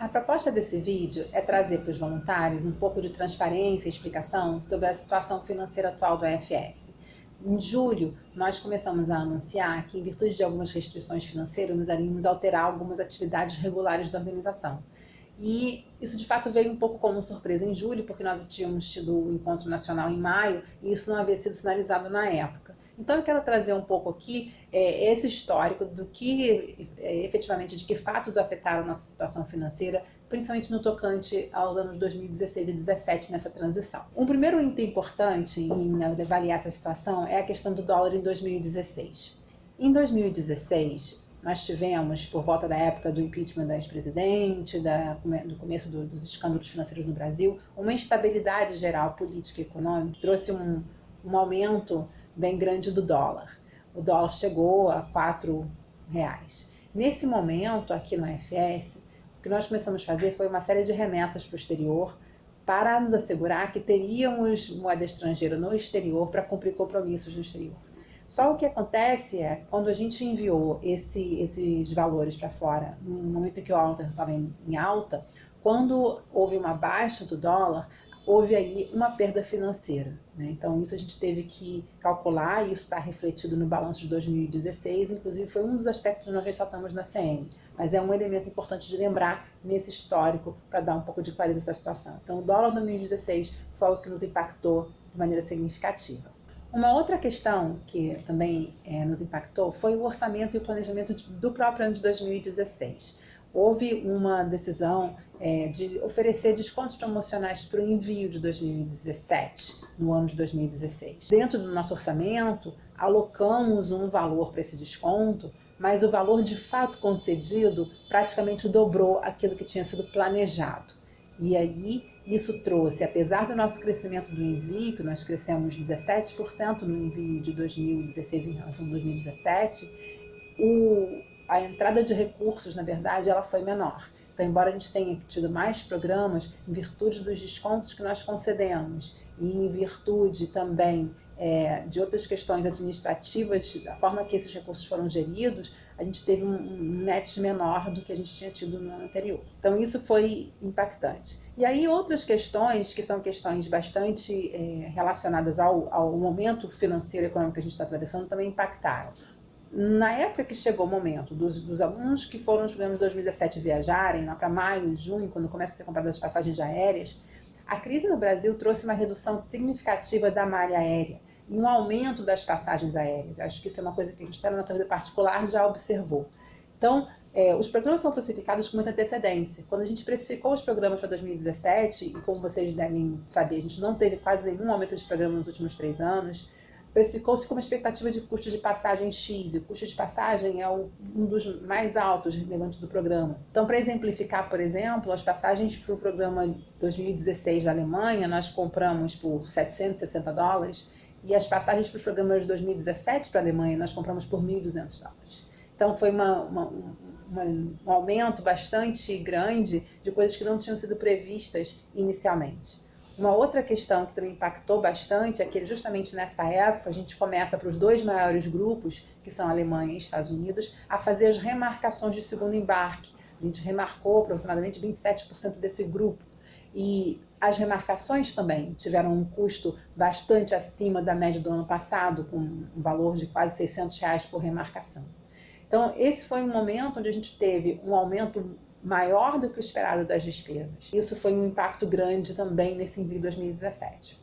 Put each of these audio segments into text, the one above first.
A proposta desse vídeo é trazer para os voluntários um pouco de transparência e explicação sobre a situação financeira atual do AFS. Em julho, nós começamos a anunciar que, em virtude de algumas restrições financeiras, nós iríamos alterar algumas atividades regulares da organização. E isso, de fato, veio um pouco como surpresa em julho, porque nós tínhamos tido o encontro nacional em maio e isso não havia sido sinalizado na época. Então, eu quero trazer um pouco aqui esse histórico do que, efetivamente, de que fatos afetaram a nossa situação financeira, principalmente no tocante aos anos 2016 e 2017 nessa transição. Um primeiro item importante em avaliar essa situação é a questão do dólar em 2016. Em 2016, nós tivemos, por volta da época do impeachment da ex-presidente, do começo dos escândalos financeiros no Brasil, uma instabilidade geral política e econômica trouxe um aumento bem grande do dólar. O dólar chegou a R$ 4,00. Nesse momento, aqui no AFS, o que nós começamos a fazer foi uma série de remessas para o exterior para nos assegurar que teríamos moeda estrangeira no exterior para cumprir compromissos no exterior. Só o que acontece é, quando a gente enviou esses valores para fora, no momento em que o dólar estava em alta, quando houve uma baixa do dólar, houve aí uma perda financeira, né? Então isso a gente teve que calcular e isso está refletido no balanço de 2016, inclusive foi um dos aspectos que nós ressaltamos na CN, mas é um elemento importante de lembrar nesse histórico para dar um pouco de clareza a essa situação. Então o dólar 2016 foi algo que nos impactou de maneira significativa. Uma outra questão que também nos impactou foi o orçamento e o planejamento do próprio ano de 2016. Houve uma decisão de oferecer descontos promocionais para o envio de 2017, no ano de 2016. Dentro do nosso orçamento, alocamos um valor para esse desconto, mas o valor de fato concedido praticamente dobrou aquilo que tinha sido planejado. E aí, isso trouxe, apesar do nosso crescimento do envio, que nós crescemos 17% no envio de 2016 em relação a 2017, a entrada de recursos, na verdade, ela foi menor. Então, embora a gente tenha tido mais programas, em virtude dos descontos que nós concedemos e em virtude também de outras questões administrativas, da forma que esses recursos foram geridos, a gente teve um net menor do que a gente tinha tido no ano anterior. Então, isso foi impactante. E aí, outras questões, que são questões bastante relacionadas ao momento financeiro e econômico que a gente está atravessando, também impactaram. Na época que chegou o momento dos alunos que foram nos programas de 2017 viajarem, lá para maio, junho, quando começam a ser compradas as passagens aéreas, a crise no Brasil trouxe uma redução significativa da malha aérea e um aumento das passagens aéreas. Acho que isso é uma coisa que a gente, na nossa vida particular, já observou. Então, os programas são precificados com muita antecedência. Quando a gente precificou os programas para 2017, e como vocês devem saber, a gente não teve quase nenhum aumento de programa nos últimos 3 anos, precificou-se com uma expectativa de custo de passagem X, e o custo de passagem é um dos mais altos relevantes do programa. Então, para exemplificar, por exemplo, as passagens para o programa 2016 da Alemanha, nós compramos por $760, e as passagens para os programas de 2017 para a Alemanha, nós compramos por $1.200. Então, foi um aumento bastante grande de coisas que não tinham sido previstas inicialmente. Uma outra questão que também impactou bastante é que justamente nessa época a gente começa para os 2 maiores grupos, que são a Alemanha e Estados Unidos, a fazer as remarcações de segundo embarque. A gente remarcou aproximadamente 27% desse grupo. E as remarcações também tiveram um custo bastante acima da média do ano passado, com um valor de quase R$600 por remarcação. Então, esse foi um momento onde a gente teve um aumento maior do que o esperado das despesas. Isso foi um impacto grande também nesse envio de 2017.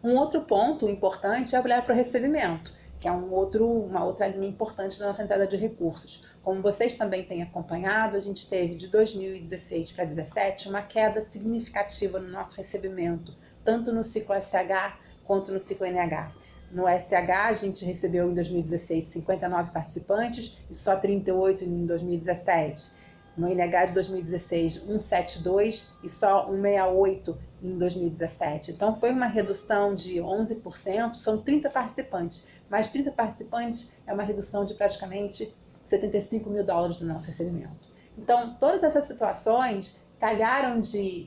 Um outro ponto importante é olhar para o recebimento, que é uma outra linha importante da nossa entrada de recursos. Como vocês também têm acompanhado, a gente teve de 2016 para 2017 uma queda significativa no nosso recebimento, tanto no ciclo SH quanto no ciclo NH. No SH, a gente recebeu em 2016 59 participantes e só 38 em 2017. No NH de 2016, 172 e só 168 em 2017. Então, foi uma redução de 11%, são 30 participantes. Mas 30 participantes é uma redução de praticamente $75 mil do nosso recebimento. Então, todas essas situações calharam de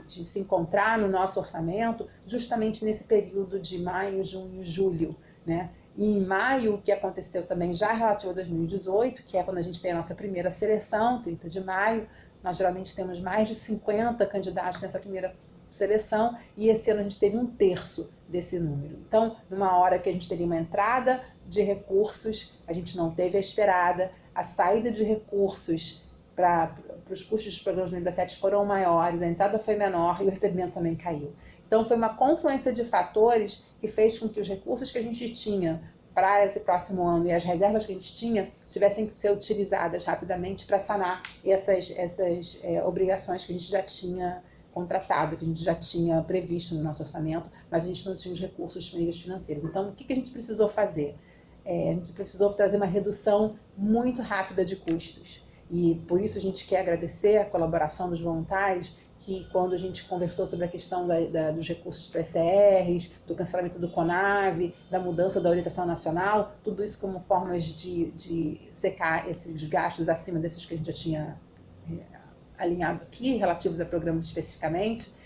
se encontrar no nosso orçamento justamente nesse período de maio, junho e julho, né? E em maio, o que aconteceu também já relativo a 2018, que é quando a gente tem a nossa primeira seleção, 30 de maio, Nós geralmente temos mais de 50 candidatos nessa primeira seleção e esse ano a gente teve 1/3 desse número. Então, numa hora que a gente teria uma entrada de recursos, a gente não teve a esperada, a saída de recursos para os custos dos programas de 2017 foram maiores, a entrada foi menor e o recebimento também caiu. Então, foi uma confluência de fatores que fez com que os recursos que a gente tinha para esse próximo ano e as reservas que a gente tinha tivessem que ser utilizadas rapidamente para sanar essas obrigações que a gente já tinha contratado, que a gente já tinha previsto no nosso orçamento, mas a gente não tinha os recursos disponíveis financeiros. Então, o que a gente precisou fazer? A gente precisou trazer uma redução muito rápida de custos. E por isso a gente quer agradecer a colaboração dos voluntários, que quando a gente conversou sobre a questão dos recursos para ECRs, do cancelamento do CONAV, da mudança da orientação nacional, tudo isso como formas de secar esses gastos acima desses que a gente já tinha alinhado aqui, relativos a programas especificamente.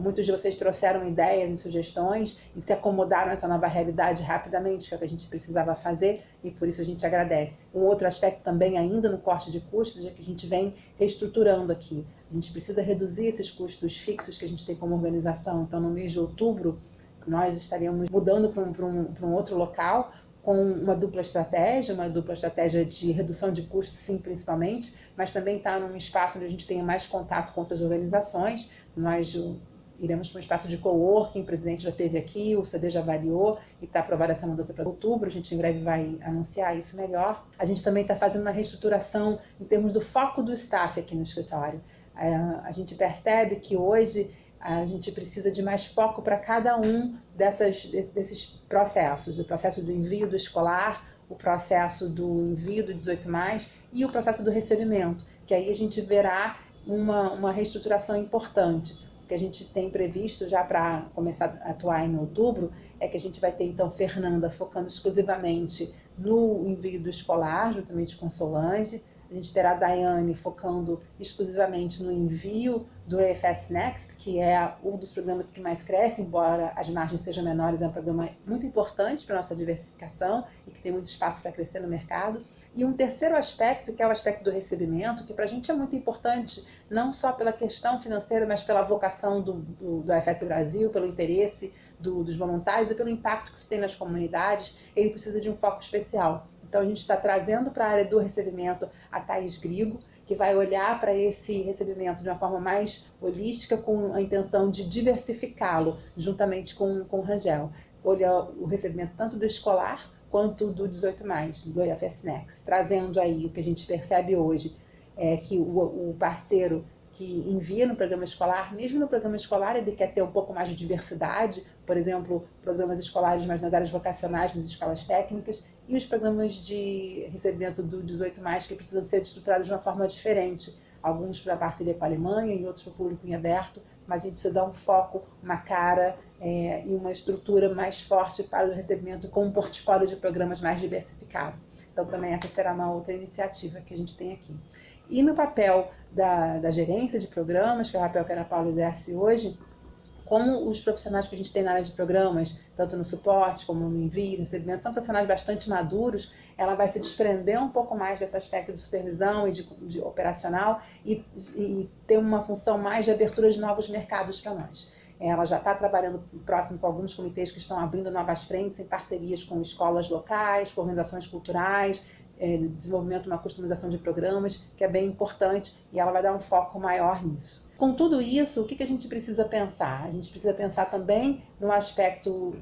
Muitos de vocês trouxeram ideias e sugestões e se acomodaram a essa nova realidade rapidamente, que é o que a gente precisava fazer, e por isso a gente agradece. Um outro aspecto também, ainda no corte de custos, é que a gente vem reestruturando aqui. A gente precisa reduzir esses custos fixos que a gente tem como organização. Então, no mês de outubro, nós estaríamos mudando para um outro local, com uma dupla estratégia de redução de custos, sim, principalmente, mas também está num espaço onde a gente tenha mais contato com outras organizações. Nós iremos para um espaço de coworking, o presidente já esteve aqui, o CD já avaliou e está aprovada essa mudança para outubro, a gente em breve vai anunciar isso melhor. A gente também está fazendo uma reestruturação em termos do foco do staff aqui no escritório. A gente percebe que hoje a gente precisa de mais foco para cada um desses processos, o processo do envio do escolar, o processo do envio do 18+, e o processo do recebimento, que aí a gente verá uma reestruturação importante. O que a gente tem previsto já para começar a atuar em outubro é que a gente vai ter, então, Fernanda focando exclusivamente no envio do escolar, juntamente com Solange. A gente terá a Daiane focando exclusivamente no envio do EFS Next, que é um dos programas que mais cresce, embora as margens sejam menores, é um programa muito importante para a nossa diversificação e que tem muito espaço para crescer no mercado. E um terceiro aspecto, que é o aspecto do recebimento, que para a gente é muito importante, não só pela questão financeira, mas pela vocação do EFS Brasil, pelo interesse dos voluntários e pelo impacto que isso tem nas comunidades, ele precisa de um foco especial. Então, a gente está trazendo para a área do recebimento a Thaís Grigo, que vai olhar para esse recebimento de uma forma mais holística, com a intenção de diversificá-lo, juntamente com o Rangel. Olhar o recebimento tanto do escolar quanto do 18+, do EFS Next, trazendo aí o que a gente percebe hoje, que o parceiro que envia no programa escolar, mesmo no programa escolar ele quer ter um pouco mais de diversidade, por exemplo, programas escolares mais nas áreas vocacionais, nas escolas técnicas, e os programas de recebimento do 18+, que precisam ser estruturados de uma forma diferente, alguns para parceria com a Alemanha e outros para o público em aberto, mas a gente precisa dar um foco, uma cara e uma estrutura mais forte para o recebimento com um portfólio de programas mais diversificado. Então também essa será uma outra iniciativa que a gente tem aqui. E no papel da gerência de programas, que é o papel que a Ana Paula exerce hoje, como os profissionais que a gente tem na área de programas, tanto no suporte como no envio, no recebimento, são profissionais bastante maduros, ela vai se desprender um pouco mais desse aspecto de supervisão e de operacional e ter uma função mais de abertura de novos mercados para nós. Ela já está trabalhando próximo com alguns comitês que estão abrindo novas frentes em parcerias com escolas locais, com organizações culturais, desenvolvimento de uma customização de programas, que é bem importante, e ela vai dar um foco maior nisso. Com tudo isso, o que a gente precisa pensar? A gente precisa pensar também no aspecto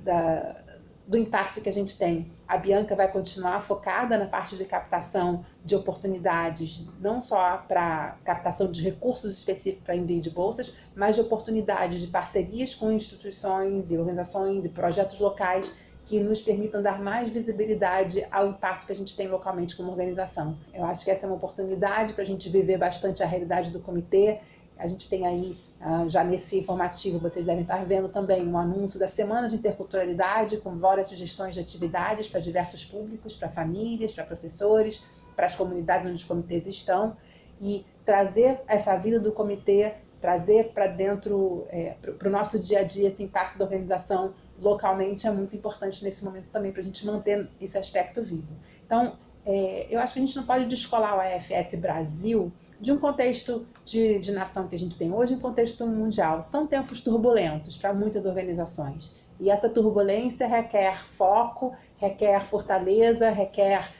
do impacto que a gente tem. A Bianca vai continuar focada na parte de captação de oportunidades, não só para captação de recursos específicos para envio de bolsas, mas de oportunidades de parcerias com instituições e organizações e projetos locais que nos permitam dar mais visibilidade ao impacto que a gente tem localmente como organização. Eu acho que essa é uma oportunidade para a gente viver bastante a realidade do comitê. A gente tem aí, já nesse informativo, vocês devem estar vendo também um anúncio da Semana de Interculturalidade, com várias sugestões de atividades para diversos públicos, para famílias, para professores, para as comunidades onde os comitês estão, e trazer essa vida do comitê, trazer para dentro, para o nosso dia a dia, esse impacto da organização localmente é muito importante nesse momento também, para a gente manter esse aspecto vivo. Então, eu acho que a gente não pode descolar o EFS Brasil de um contexto de nação que a gente tem hoje, um contexto mundial. São tempos turbulentos para muitas organizações. E essa turbulência requer foco, requer fortaleza, requer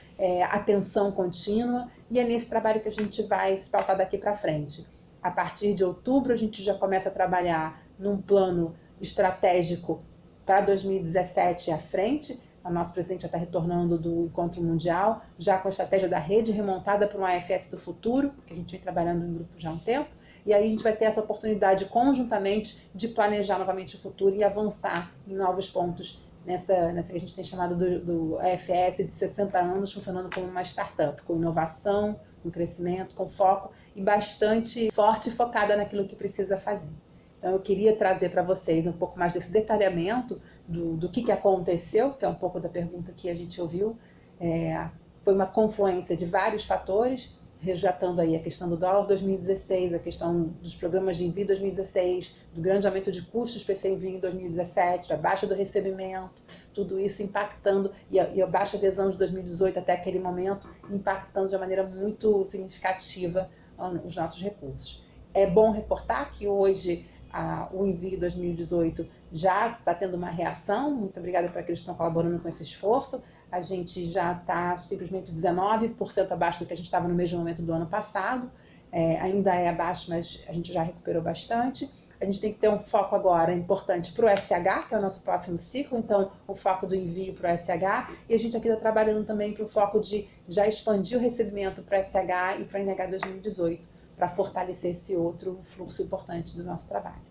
atenção contínua, e é nesse trabalho que a gente vai se pautar daqui para frente. A partir de outubro, a gente já começa a trabalhar num plano estratégico para 2017 à frente. O nosso presidente já está retornando do encontro mundial, já com a estratégia da rede remontada para um AFS do futuro, que a gente vem trabalhando em grupo já há um tempo, e aí a gente vai ter essa oportunidade conjuntamente de planejar novamente o futuro e avançar em novos pontos nessa que a gente tem chamado do AFS de 60 anos, funcionando como uma startup, com inovação, com crescimento, com foco e bastante forte e focada naquilo que precisa fazer. Então eu queria trazer para vocês um pouco mais desse detalhamento do que aconteceu, que é um pouco da pergunta que a gente ouviu. Foi uma confluência de vários fatores, resgatando aí a questão do dólar 2016, a questão dos programas de envio 2016, do grande aumento de custos para esse envio em 2017, a baixa do recebimento, tudo isso impactando, e a baixa adesão de 2018 até aquele momento, impactando de uma maneira muito significativa os nossos recursos. É bom reportar que hoje o envio 2018 já está tendo uma reação, muito obrigada para aqueles que estão colaborando com esse esforço. A gente já está simplesmente 19% abaixo do que a gente estava no mesmo momento do ano passado, ainda é abaixo, mas a gente já recuperou bastante. A gente tem que ter um foco agora importante para o SH, que é o nosso próximo ciclo, então o foco do envio para o SH, e a gente aqui está trabalhando também para o foco de já expandir o recebimento para o SH e para o NH 2018, para fortalecer esse outro fluxo importante do nosso trabalho.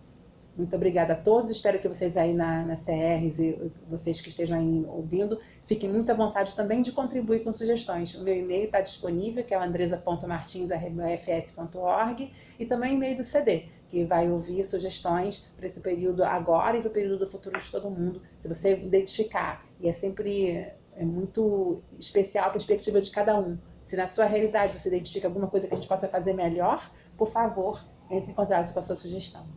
Muito obrigada a todos, espero que vocês aí nas CRs e vocês que estejam aí ouvindo, fiquem muito à vontade também de contribuir com sugestões. O meu e-mail está disponível, que é o andresa.martins@ufs.org, e também o e-mail do CD, que vai ouvir sugestões para esse período agora e para o período do futuro de todo mundo. Se você identificar, e é sempre muito especial a perspectiva de cada um, se na sua realidade você identifica alguma coisa que a gente possa fazer melhor, por favor, entre em contato com a sua sugestão.